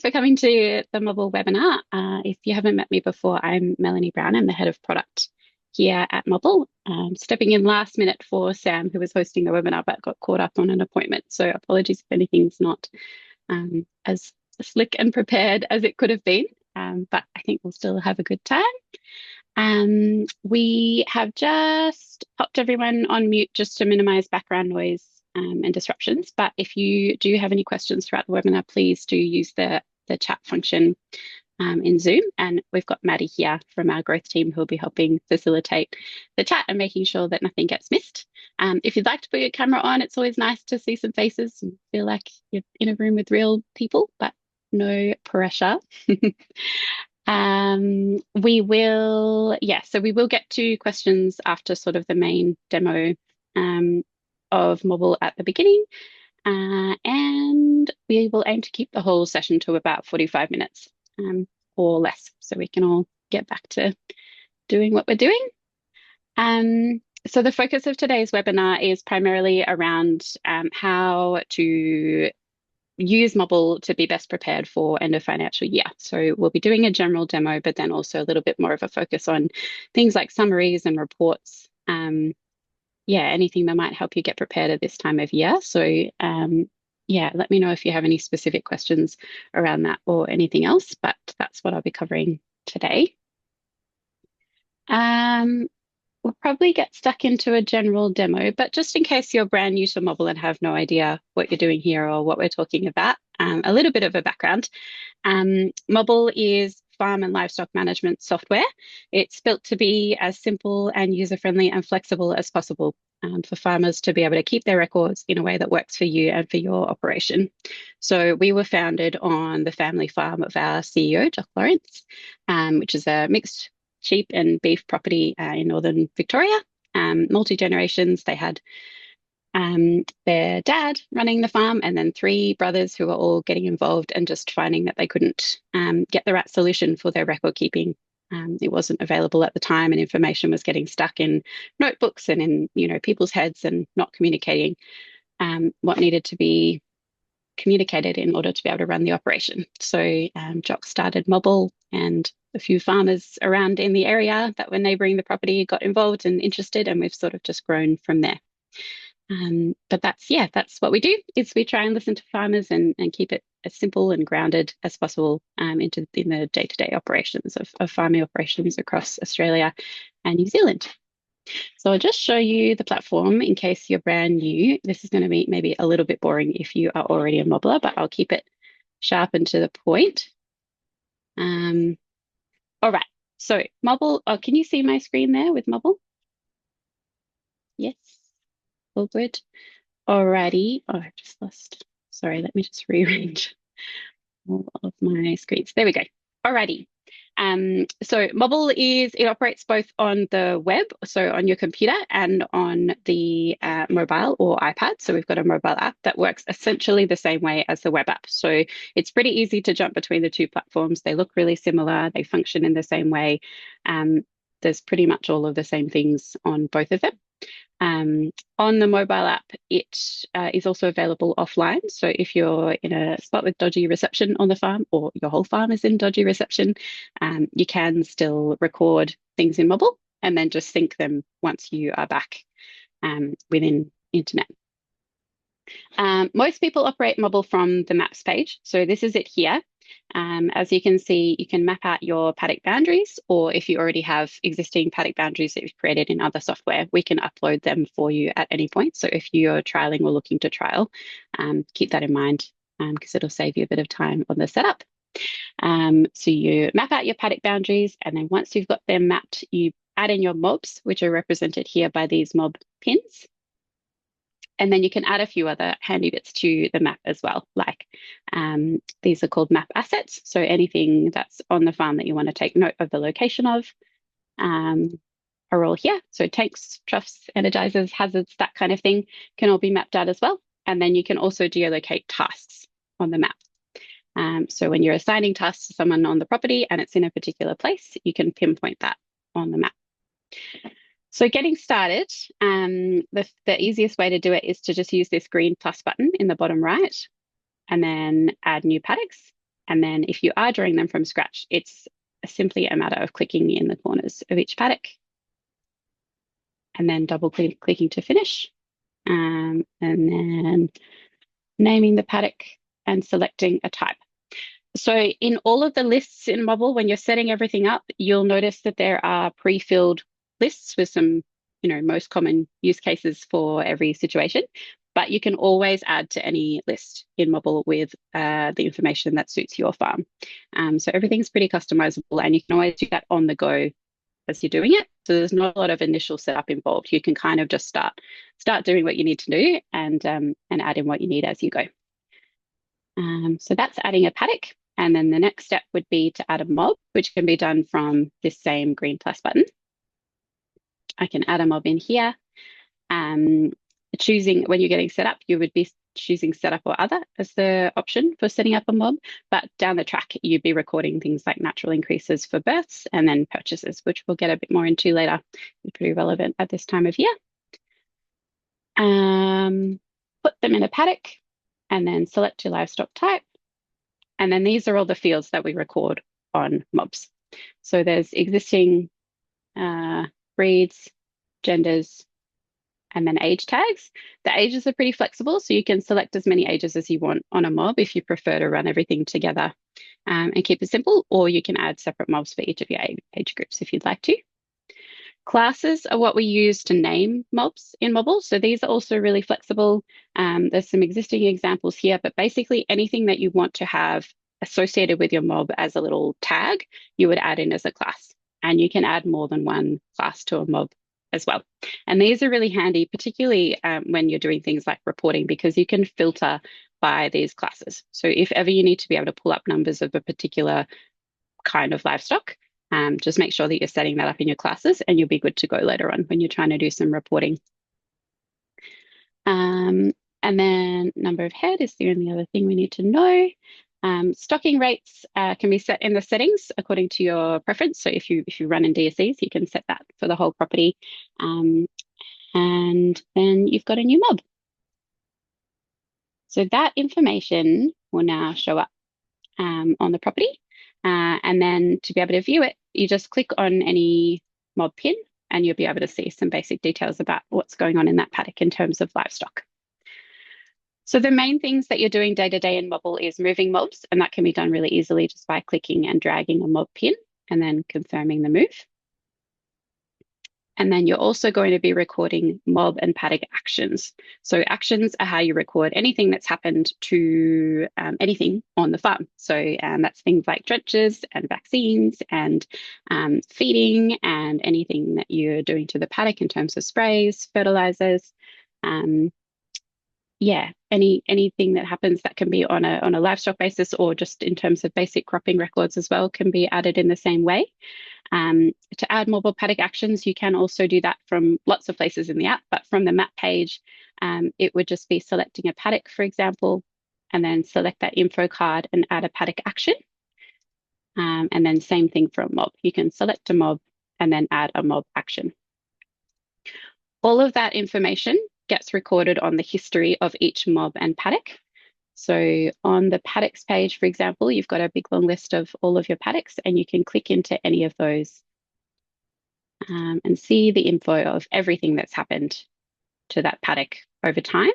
for coming to the Mobble webinar. If you haven't met me before, I'm Melanie Brown. I'm the head of product here at Mobble. Stepping in last minute for Sam, who was hosting the webinar but got caught up on an appointment. So apologies if anything's not as slick and prepared as it could have been, but I think we'll still have a good time. We have just popped everyone on mute just to minimize background noise and disruptions. But if you do have any questions throughout the webinar, please do use the chat function in Zoom. And we've got Maddie here from our growth team who will be helping facilitate the chat and making sure that nothing gets missed. If you'd like to put your camera on, it's always nice to see some faces and feel like you're in a room with real people, but no pressure. So we will get to questions after sort of the main demo of Mobble at the beginning. And we will aim to keep the whole session to about 45 minutes or less, so we can all get back to doing what we're doing. So the focus of today's webinar is primarily around how to use Mobble to be best prepared for end of financial year. So we'll be doing a general demo, but then also a little bit more of a focus on things like summaries and reports. Anything that might help you get prepared at this time of year. So let me know if you have any specific questions around that or anything else, but that's what I'll be covering today. We'll probably get stuck into a general demo, but just in case you're brand new to Mobble and have no idea what you're doing here or what we're talking about, a little bit of a background. Mobble is farm and livestock management software. It's built to be as simple and user-friendly and flexible as possible for farmers to be able to keep their records in a way that works for you and for your operation. So we were founded on the family farm of our CEO, Jock Lawrence, which is a mixed sheep and beef property in northern Victoria. Multi-generations. They had their dad running the farm and then three brothers who were all getting involved and just finding that they couldn't get the right solution for their record keeping. It wasn't available at the time, and information was getting stuck in notebooks and in people's heads and not communicating what needed to be communicated in order to be able to run the operation. So Jock started Mobble, and a few farmers around in the area that were neighbouring the property got involved and interested, and we've sort of just grown from there. But that's what we do, is we try and listen to farmers and keep it as simple and grounded as possible in the day-to-day operations of farming operations across Australia and New Zealand. So I'll just show you the platform in case you're brand new. This is going to be maybe a little bit boring if you are already a Mobbler, but I'll keep it sharp and to the point. All right, so Mobble, can you see my screen there with Mobble? Yes, all good. Alrighty, I've just lost, sorry, let me just rearrange all of my screens. There we go. Alrighty. So Mobble it operates both on the web, so on your computer, and on the mobile or iPad. So we've got a mobile app that works essentially the same way as the web app. So it's pretty easy to jump between the two platforms. They look really similar. They function in the same way. There's pretty much all of the same things on both of them. On the mobile app, it is also available offline. So if you're in a spot with dodgy reception on the farm, or your whole farm is in dodgy reception, you can still record things in Mobble and then just sync them once you are back within internet. Most people operate Mobble from the maps page. So this is it here. As you can see, you can map out your paddock boundaries, or if you already have existing paddock boundaries that you've created in other software, we can upload them for you at any point. So if you're trialing or looking to trial, keep that in mind because it'll save you a bit of time on the setup. So you map out your paddock boundaries, and then once you've got them mapped, you add in your mobs, which are represented here by these mob pins. And then you can add a few other handy bits to the map as well, like these are called map assets. So anything that's on the farm that you want to take note of the location of are all here. So tanks, troughs, energizers, hazards, that kind of thing can all be mapped out as well. And then you can also geolocate tasks on the map. So when you're assigning tasks to someone on the property and it's in a particular place, you can pinpoint that on the map. So getting started, the easiest way to do it is to just use this green plus button in the bottom right, and then add new paddocks. And then if you are drawing them from scratch, it's simply a matter of clicking in the corners of each paddock and then double clicking to finish. And then naming the paddock and selecting a type. So in all of the lists in Mobble, when you're setting everything up, you'll notice that there are pre-filled lists with some, most common use cases for every situation. But you can always add to any list in Mobble with the information that suits your farm. So everything's pretty customizable, and you can always do that on the go as you're doing it. So there's not a lot of initial setup involved. You can kind of just start doing what you need to do and add in what you need as you go. So that's adding a paddock. And then the next step would be to add a mob, which can be done from this same green plus button. I can add a mob in here. Choosing when you're getting set up, you would be choosing setup or other as the option for setting up a mob. But down the track, you'd be recording things like natural increases for births and then purchases, which we'll get a bit more into later. It's pretty relevant at this time of year. Put them in a paddock and then select your livestock type. And then these are all the fields that we record on mobs. So there's existing breeds, genders, and then age tags. The ages are pretty flexible, so you can select as many ages as you want on a mob if you prefer to run everything together and keep it simple, or you can add separate mobs for each of your age groups if you'd like to. Classes are what we use to name mobs in Mobble. So these are also really flexible. There's some existing examples here, but basically anything that you want to have associated with your mob as a little tag, you would add in as a class. And you can add more than one class to a mob as well. And these are really handy, particularly when you're doing things like reporting, because you can filter by these classes. So if ever you need to be able to pull up numbers of a particular kind of livestock, just make sure that you're setting that up in your classes and you'll be good to go later on when you're trying to do some reporting. And then number of head is the only other thing we need to know. Stocking rates can be set in the settings according to your preference. So if you run in DSEs, you can set that for the whole property. And then you've got a new mob. So that information will now show up on the property. And then to be able to view it, you just click on any mob pin and you'll be able to see some basic details about what's going on in that paddock in terms of livestock. So the main things that you're doing day to day in Mobble is moving mobs, and that can be done really easily just by clicking and dragging a mob pin and then confirming the move. And then you're also going to be recording mob and paddock actions. So actions are how you record anything that's happened to anything on the farm. So that's things like drenches and vaccines and feeding and anything that you're doing to the paddock in terms of sprays, fertilizers. Anything that happens that can be on a livestock basis or just in terms of basic cropping records as well can be added in the same way. To add mobile paddock actions, you can also do that from lots of places in the app, but from the map page, it would just be selecting a paddock, for example, and then select that info card and add a paddock action. And then same thing for a mob. You can select a mob and then add a mob action. All of that information gets recorded on the history of each mob and paddock. So on the paddocks page, for example, you've got a big long list of all of your paddocks and you can click into any of those and see the info of everything that's happened to that paddock over time.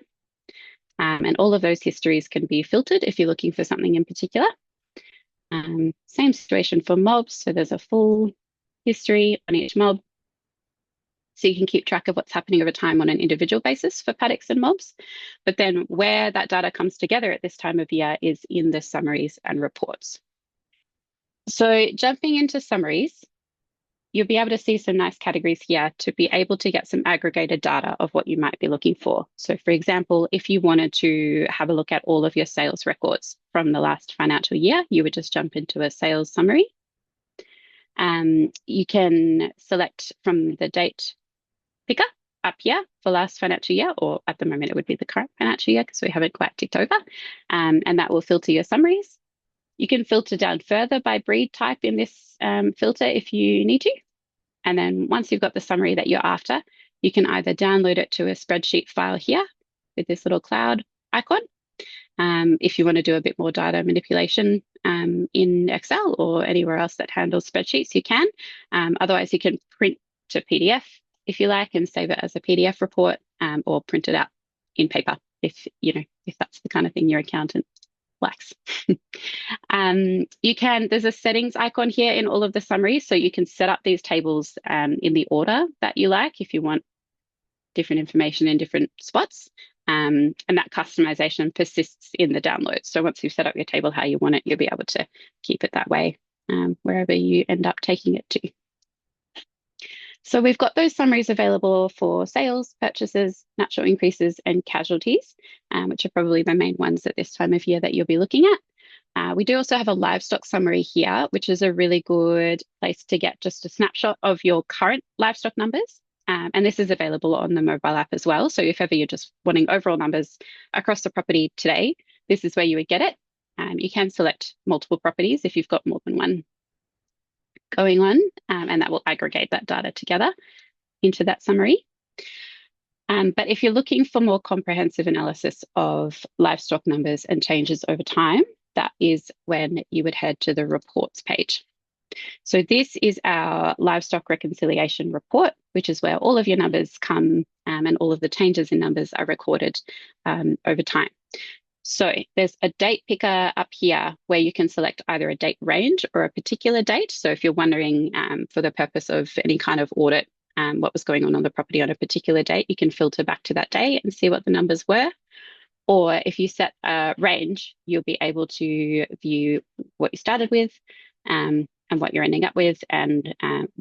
And all of those histories can be filtered if you're looking for something in particular. Same situation for mobs. So there's a full history on each mob. So you can keep track of what's happening over time on an individual basis for paddocks and mobs. But then where that data comes together at this time of year is in the summaries and reports. So jumping into summaries, you'll be able to see some nice categories here to be able to get some aggregated data of what you might be looking for. So for example, if you wanted to have a look at all of your sales records from the last financial year, you would just jump into a sales summary. You can select from the date picker up here for last financial year, or at the moment it would be the current financial year because we haven't quite ticked over, and that will filter your summaries. You can filter down further by breed type in this filter if you need to. And then once you've got the summary that you're after, you can either download it to a spreadsheet file here with this little cloud icon, If you want to do a bit more data manipulation in Excel or anywhere else that handles spreadsheets, you can. Otherwise, you can print to PDF if you like and save it as a PDF report, or print it out in paper if that's the kind of thing your accountant likes. There's a settings icon here in all of the summaries, so you can set up these tables in the order that you like if you want different information in different spots. And that customization persists in the download. So once you've set up your table how you want it, you'll be able to keep it that way wherever you end up taking it to. So we've got those summaries available for sales, purchases, natural increases, and casualties, which are probably the main ones at this time of year that you'll be looking at. We do also have a livestock summary here, which is a really good place to get just a snapshot of your current livestock numbers. And this is available on the mobile app as well. So if ever you're just wanting overall numbers across the property today, this is where you would get it. You can select multiple properties if you've got more than one going on, and that will aggregate that data together into that summary. But if you're looking for more comprehensive analysis of livestock numbers and changes over time, that is when you would head to the reports page. So this is our livestock reconciliation report, which is where all of your numbers come and all of the changes in numbers are recorded over time. So there's a date picker up here where you can select either a date range or a particular date. So if you're wondering for the purpose of any kind of audit, what was going on the property on a particular date, you can filter back to that day and see what the numbers were. Or if you set a range, you'll be able to view what you started with and what you're ending up with and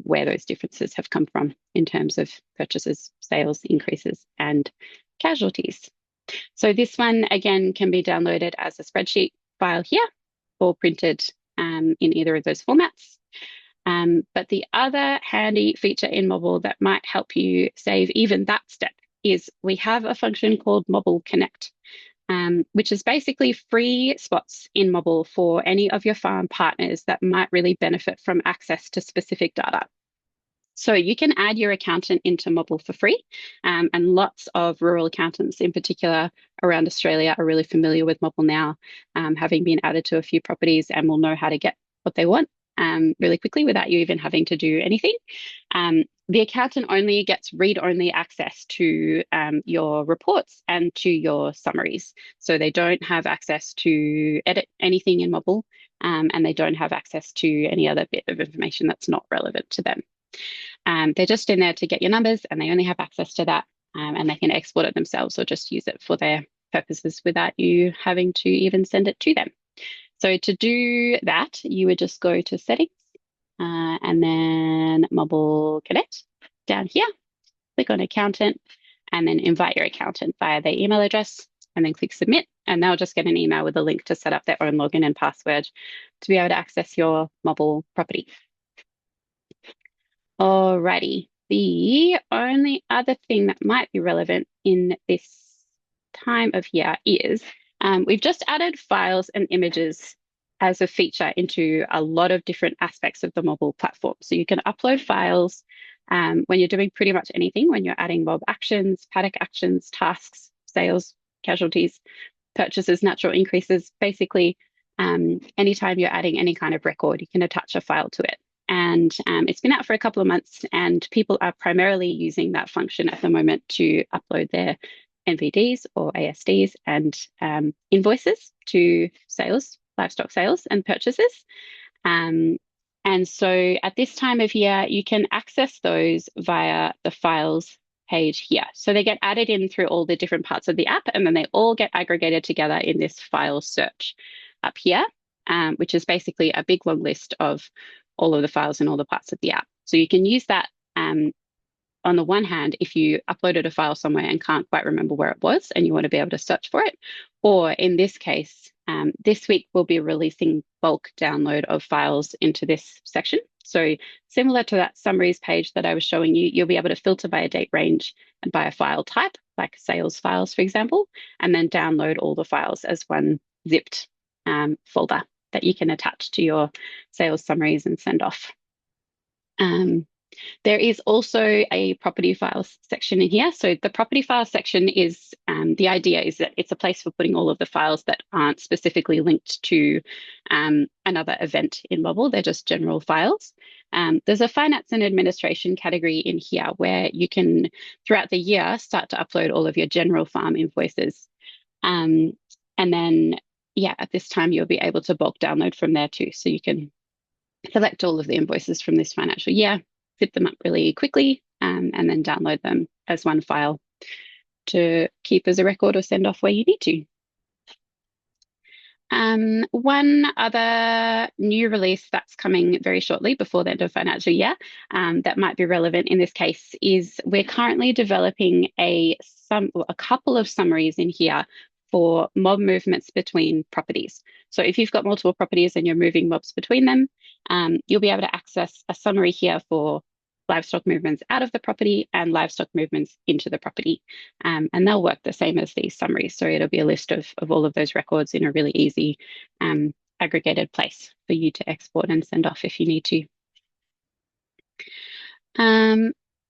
where those differences have come from in terms of purchases, sales, increases, and casualties. So this one, again, can be downloaded as a spreadsheet file here or printed in either of those formats. But the other handy feature in Mobble that might help you save even that step is we have a function called Mobble Connect, which is basically free spots in Mobble for any of your farm partners that might really benefit from access to specific data. So you can add your accountant into Mobble for free, and lots of rural accountants in particular around Australia are really familiar with Mobble now, having been added to a few properties and will know how to get what they want really quickly without you even having to do anything. The accountant only gets read-only access to your reports and to your summaries. So they don't have access to edit anything in Mobble, and they don't have access to any other bit of information that's not relevant to them. They're just in there to get your numbers and they only have access to that, and they can export it themselves or just use it for their purposes without you having to even send it to them. So to do that, you would just go to settings and then Mobble Connect down here, click on accountant and then invite your accountant via their email address and then click submit. And they'll just get an email with a link to set up their own login and password to be able to access your Mobble property. Alrighty, the only other thing that might be relevant in this time of year is we've just added files and images as a feature into a lot of different aspects of the Mobble platform. So you can upload files when you're doing pretty much anything, when you're adding mob actions, paddock actions, tasks, sales, casualties, purchases, natural increases, basically anytime you're adding any kind of record, you can attach a file to it. And it's been out for a couple of months and people are primarily using that function at the moment to upload their NVDs or ASDs and invoices to sales, livestock sales and purchases. And so at this time of year, you can access those via the files page here. So they get added in through all the different parts of the app and then they all get aggregated together in this file search up here, which is basically a big long list of all of the files in all the parts of the app. So you can use that on the one hand, if you uploaded a file somewhere and can't quite remember where it was and you want to be able to search for it, or in this case, this week we'll be releasing bulk download of files into this section. So similar to that summaries page that I was showing you, you'll be able to filter by a date range and by a file type, like sales files, for example, and then download all the files as one zipped folder that you can attach to your sales summaries and send off. There is also a property files section in here. So the property files section is the idea is that it's a place for putting all of the files that aren't specifically linked to another event in Mobble. They're just general files. There's a finance and administration category in here where you can, throughout the year, start to upload all of your general farm invoices. Um, and then, yeah, at this time, you'll be able to bulk download from there too. So you can select all of the invoices from this financial year, zip them up really quickly, and then download them as one file to keep as a record or send off where you need to. One other new release that's coming very shortly before the end of financial year that might be relevant in this case is we're currently developing a couple of summaries in here for mob movements between properties. So if you've got multiple properties and you're moving mobs between them, you'll be able to access a summary here for livestock movements out of the property and livestock movements into the property. And they'll work the same as these summaries. So it'll be a list of all of those records in a really easy aggregated place for you to export and send off if you need to.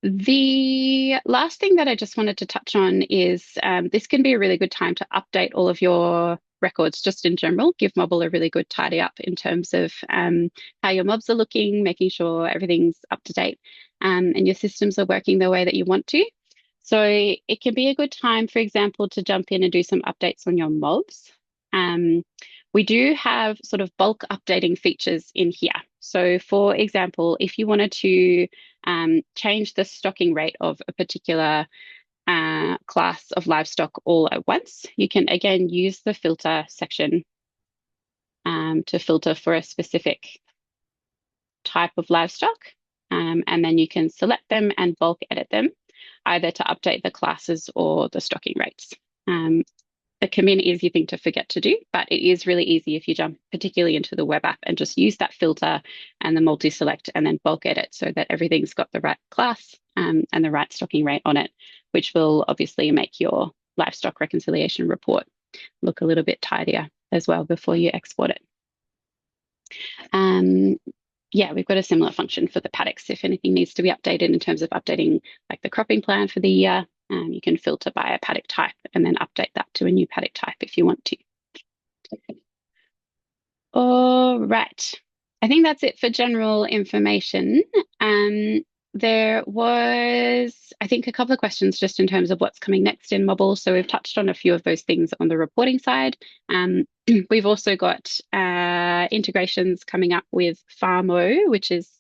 The last thing that I just wanted to touch on is this can be a really good time to update all of your records just in general. Give Mobble a really good tidy up in terms of how your mobs are looking, making sure everything's up to date and your systems are working the way that you want to. So it can be a good time, for example, to jump in and do some updates on your mobs. We do have sort of bulk updating features in here. So for example, if you wanted to change the stocking rate of a particular class of livestock all at once, you can again use the filter section to filter for a specific type of livestock. And then you can select them and bulk edit them, either to update the classes or the stocking rates. It can be an easy thing to forget to do, but it is really easy if you jump particularly into the web app and just use that filter and the multi-select and then bulk edit so that everything's got the right class and the right stocking rate on it, which will obviously make your livestock reconciliation report look a little bit tidier as well before you export it. Yeah, we've got a similar function for the paddocks. If anything needs to be updated in terms of updating like the cropping plan for the year, you can filter by a paddock type and then update that to a new paddock type if you want to. All right. I think that's it for general information. There was, I think, a couple of questions just in terms of what's coming next in Mobble. So we've touched on a few of those things on the reporting side. We've also got integrations coming up with Farmo, which is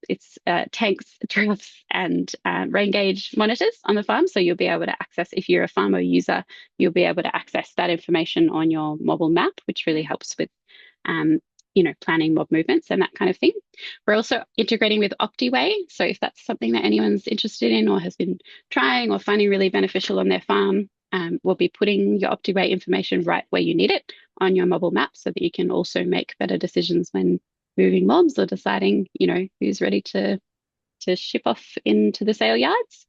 it's tanks, troughs, and rain gauge monitors on the farm. So you'll be able to access, if you're a Farmo user, you'll be able to access that information on your Mobble map, which really helps with planning mob movements and that kind of thing. We're also integrating with OptiWay. So if that's something that anyone's interested in or has been trying or finding really beneficial on their farm, we'll be putting your OptiWay information right where you need it on your Mobble map so that you can also make better decisions when moving mobs or deciding, who's ready to ship off into the sale yards.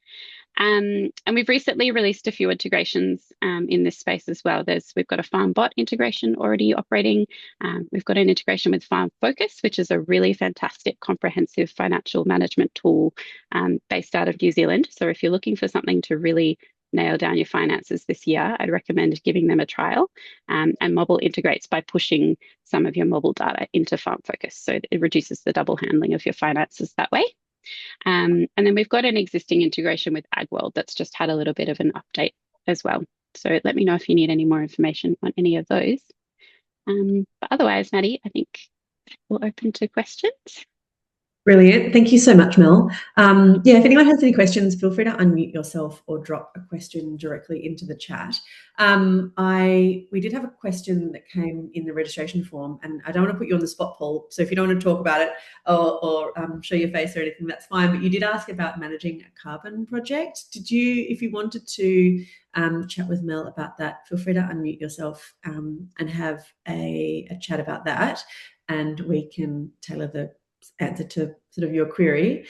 And we've recently released a few integrations in this space as well. We've got a farm bot integration already operating. We've got an integration with Farm Focus, which is a really fantastic comprehensive financial management tool based out of New Zealand. So if you're looking for something to really nail down your finances this year, I'd recommend giving them a trial. And Mobble integrates by pushing some of your Mobble data into Farm Focus. So it reduces the double handling of your finances that way. And then we've got an existing integration with AgWorld that's just had a little bit of an update as well. So let me know if you need any more information on any of those. But otherwise, Maddie, I think we'll open to questions. Brilliant. Thank you so much, Mel. If anyone has any questions, feel free to unmute yourself or drop a question directly into the chat. We did have a question that came in the registration form, and I don't want to put you on the spot, Paul. So if you don't want to talk about it or show your face or anything, that's fine. But you did ask about managing a carbon project. If you wanted to chat with Mel about that, feel free to unmute yourself and have a chat about that, and we can tailor the answer to sort of your query.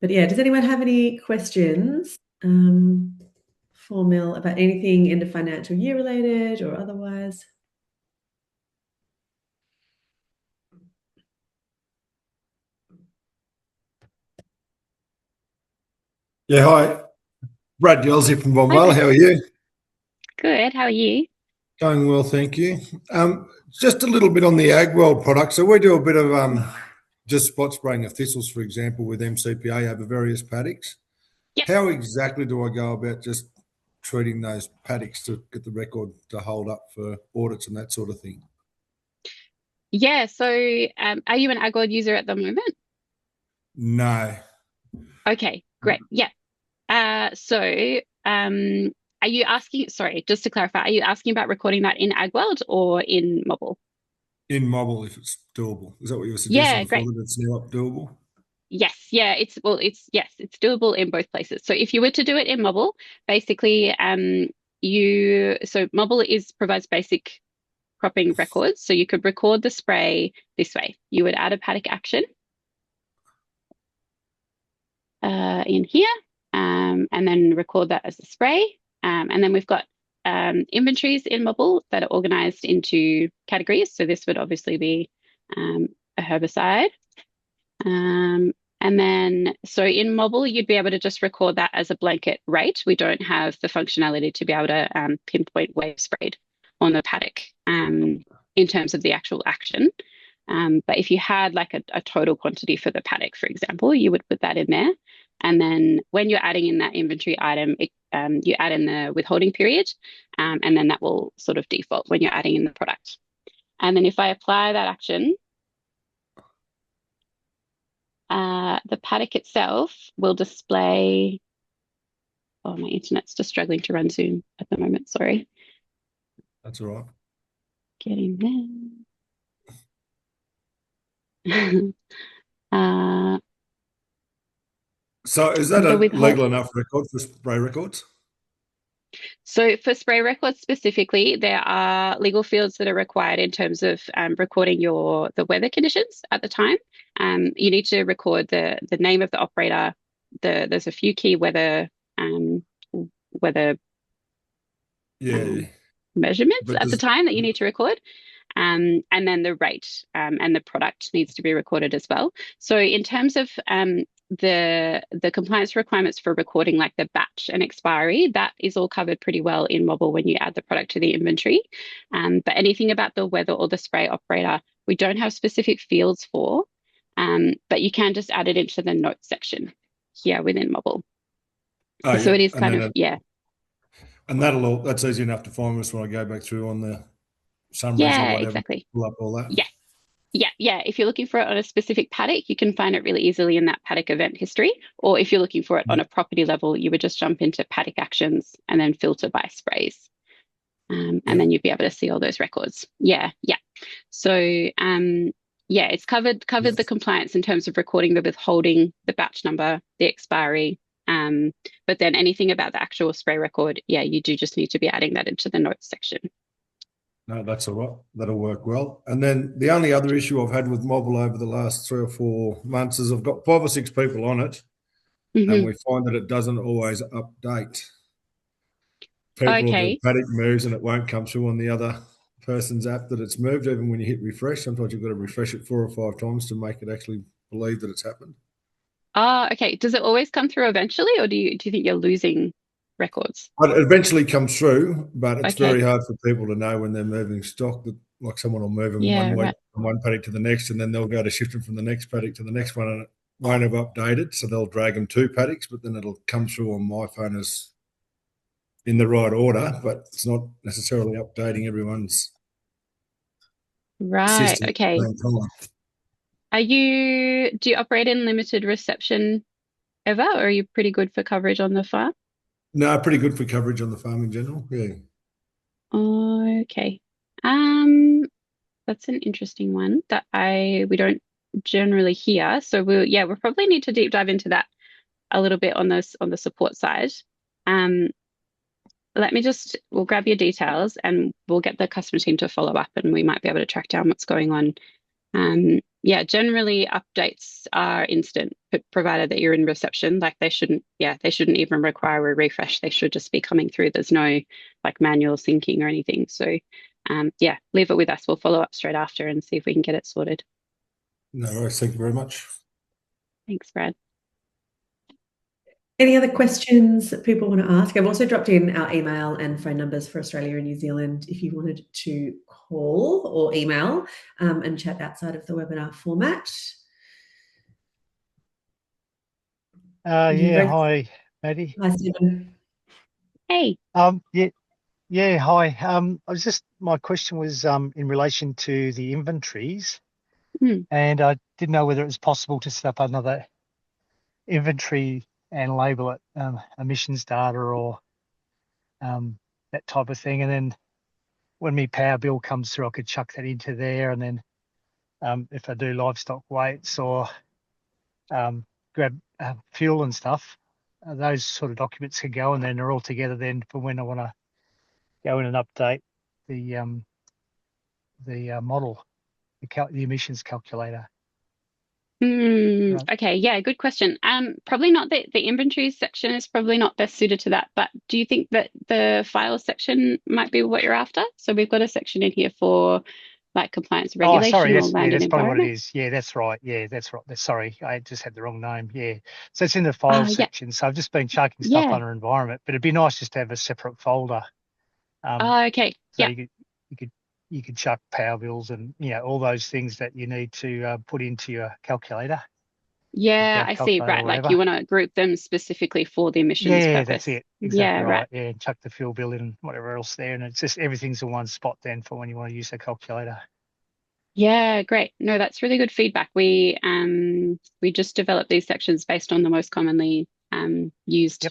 But yeah, does anyone have any questions for Mel about anything end of financial year related or otherwise? Yeah, hi. Brad Giles here from Hi, Mobble. Brad. How are you? Good. How are you? Going well, thank you. Just a little bit on the ag world product. So we do a bit of just spot spraying of thistles, for example, with MCPA over various paddocks. Yeah. How exactly do I go about just treating those paddocks to get the record to hold up for audits and that sort of thing? Yeah. So, are you an AgWorld user at the moment? No. Okay, great. Yeah. So, are you asking, sorry, just to clarify, are you asking about recording that in AgWorld or in Mobile? In Mobble if it's doable. Is that what you were suggesting Yeah, before, great. that it's now up doable? Yes, yeah, it's doable in both places. So if you were to do it in Mobile, basically, Mobile is provides basic cropping records. So you could record the spray this way. You would add a paddock action in here, and then record that as a spray. And then we've got inventories in Mobile that are organized into categories. So this would obviously be a herbicide. Um, and then, so in Mobile, you'd be able to just record that as a blanket rate. We don't have the functionality to be able to pinpoint where sprayed on the paddock in terms of the actual action. But if you had like a total quantity for the paddock, for example, you would put that in there. And then when you're adding in that inventory item, you add in the withholding period, and then that will sort of default when you're adding in the product. And then if I apply that action, the paddock itself will display. Oh, my internet's just struggling to run Zoom at the moment. Sorry. That's all right. Getting there. uh, So is that the a withhold. legal enough record for spray records? So for spray records specifically, there are legal fields that are required in terms of recording the weather conditions at the time. You need to record the name of the operator. There's a few key weather Yeah. um, measurements But at the does time that you need to record. And then the rate and the product needs to be recorded as well. So in terms of the compliance requirements for recording like the batch and expiry, that is all covered pretty well in Mobile when you add the product to the inventory. But anything about the weather or the spray operator, we don't have specific fields for, but you can just add it into the notes section here within Mobile. oh So yeah, it is and kind then of, yeah, that's easy enough to find us when I go back through on the summaries or yeah, whatever, exactly. pull up all that. Yeah. Yeah. If you're looking for it on a specific paddock, you can find it really easily in that paddock event history. Or if you're looking for it Yeah, on a property level, you would just jump into paddock actions and then filter by sprays. And yeah. then you'd be able to see all those records. Yeah. So yeah, it's covered the compliance in terms of recording the withholding, the batch number, the expiry. But then anything about the actual spray record, yeah, you do just need to be adding that into the notes section. No, that's all right. That'll work well. And then the only other issue I've had with Mobile over the last 3 or 4 months is I've got 5 or 6 people on it, and Hmm. we find that it doesn't always update. People will do Okay. paddock moves and it won't come through on the other person's app that it's moved. Even when you hit refresh, sometimes you've got to refresh it 4 or 5 times to make it actually believe that it's happened. Okay. Does it always come through eventually, or do you think you're losing records? But it eventually comes through, but it's very Okay. hard for people to know when they're moving stock. That like someone will move them one Yeah, week right. from one paddock to the next, and then they'll go to shift them from the next paddock to the next one, and it won't have updated. So they'll drag them 2 paddocks, but then it'll come through on my phone as in the right order, but it's not necessarily updating everyone's Right. system at Okay. the same time. Do you operate in limited reception ever, or are you pretty good for coverage on the farm? No, pretty good for coverage on the farm in general. Yeah. Okay. Um, that's an interesting one that we don't generally hear. So we'll probably need to deep dive into that a little bit on the support side. Um, we'll grab your details and we'll get the customer team to follow up and we might be able to track down what's going on. Yeah, generally updates are instant, provided that you're in reception. Like they shouldn't even require a refresh. They should just be coming through. There's no like manual syncing or anything. So, yeah, leave it with us. We'll follow up straight after and see if we can get it sorted. No worries. Thank you very much. Thanks, Brad. Any other questions that people want to ask? I've also dropped in our email and phone numbers for Australia and New Zealand if you wanted to call or email and chat outside of the webinar format. Yeah, hi, Maddie. Hi, Stephen. Hey. Yeah, hi. My question was in relation to the inventories, and I didn't know whether it was possible to set up another inventory and label it emissions data or that type of thing. And then when my power bill comes through, I could chuck that into there. And then if I do livestock weights or grab fuel and stuff, those sort of documents can go, and then they're all together then for when I want to go in and update the model, the emissions calculator. Right. Okay, yeah, good question. Probably not the inventories section is probably not best suited to that, but do you think that the files section might be what you're after? So we've got a section in here for like compliance and Oh, sorry, regulation or land and that's probably what it environment. is. Yeah, that's right. Yeah, that's right. Sorry, I just had the wrong name. Yeah, so it's in the file Yeah, section. So I've just been chucking stuff yeah. under environment, but it'd be nice just to have a separate folder. Okay, So yeah. you could chuck power bills and all those things that you need to put into your calculator. Yeah, I see. Calculator or Right. Like whatever. you want to group them specifically for the emissions Yeah, that's purpose. it. Exactly Yeah, right. right. Yeah, and chuck the fuel bill in and whatever else there, and it's just everything's in one spot then for when you want to use the calculator. Yeah, great. No, that's really good feedback. We just developed these sections based on the most commonly used,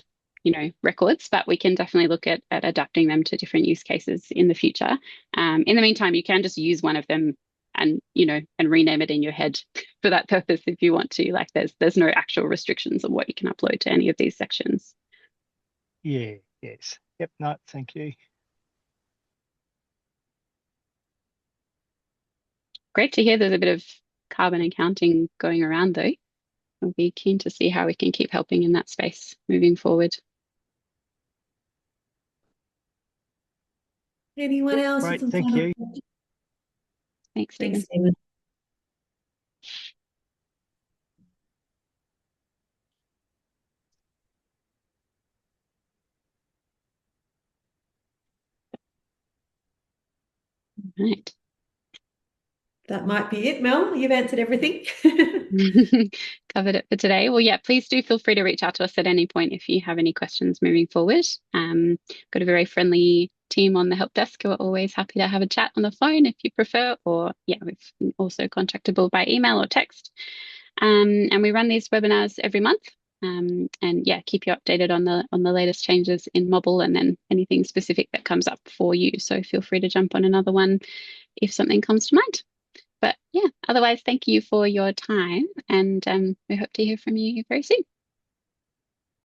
Yep. records, but we can definitely look at adapting them to different use cases in the future. In the meantime, you can just use one of them and rename it in your head for that purpose if you want to. Like there's no actual restrictions on what you can upload to any of these sections. Yeah, yes. Yep, no, thank you. Great to hear there's a bit of carbon accounting going around though. I'll be keen to see how we can keep helping in that space moving forward. Anyone else with Great, some thank final you. questions? Thanks, Thanks, Stephen. Stephen. Right. That might be it, Mel. You've answered everything. Covered it for today. Well, yeah, please do feel free to reach out to us at any point if you have any questions moving forward. Got a very friendly team on the help desk who are always happy to have a chat on the phone if you prefer, or yeah, we've also contactable by email or text. And we run these webinars every month. And yeah, keep you updated on the latest changes in Mobble and then anything specific that comes up for you. So feel free to jump on another one if something comes to mind. But yeah, otherwise, thank you for your time, and we hope to hear from you very soon.